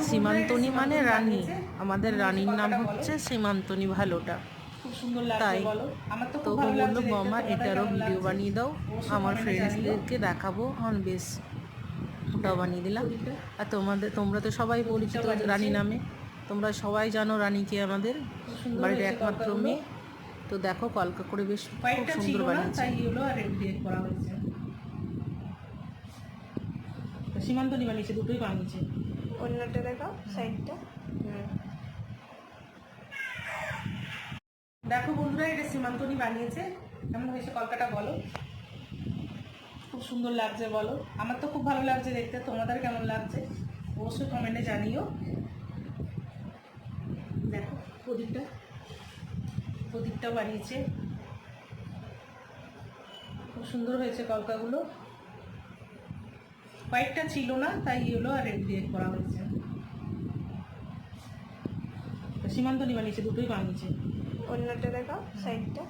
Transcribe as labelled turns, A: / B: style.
A: সীমান্তনী মানে রানী, আমাদের রানীর নাম হচ্ছে সীমান্তনী ভালোটা।
B: খুব সুন্দর লাগছে
A: তাই
B: বলো, আমার তো
A: তো
B: খুব
A: ও
B: ভালো
A: বললো
B: লাগছে দেখতে।
A: বৌমা
B: তোমাদের
A: এটারও
B: কেমন
A: ভিডিও
B: লাগছে
A: বানিয়ে দাও,
B: অবশ্যই
A: আমার
B: কমেন্টে জানিও।
A: ফ্রেন্ডসদেরকে দেখাবো। আমার বেশ, ওটাও বানিয়ে দিলাম। আর তোমরা তো সবাই পরিচিত রানী নামে, তোমরা সবাই জানো রানীকে, আমাদের বাড়ির একমাত্র মেয়ে। তো দেখো কলকা করে বেশ খুব সুন্দর বানিয়েছে।
B: তাই হলো আর রেডি করা হয়েছে। সীমান্তনী বানিয়েছে, দুটোই বানিয়েছে।
C: অন্যটা দেখো সাইডটা।
B: দেখো বন্ধুরা, এটা সীমান্তনী বানিয়েছে। কেমন হয়েছে কলকাটা বলো, খুব সুন্দর লাগছে বলো, আমার তো খুব ভালো লাগছে দেখতে। তোমাদের কেমন লাগছে অবশ্যই কমেন্টে জানিও। দেখো প্রদীপটাও বানিয়েছে, খুব সুন্দর হয়েছে কলকাগুলো। কয়েকটা ছিল না, তাই হলো আর রেডি করা হয়েছে। সীমান্তনী বানিয়েছে, দুটোই বানিয়েছে।
C: অন্যটা দেখো সাইডটা।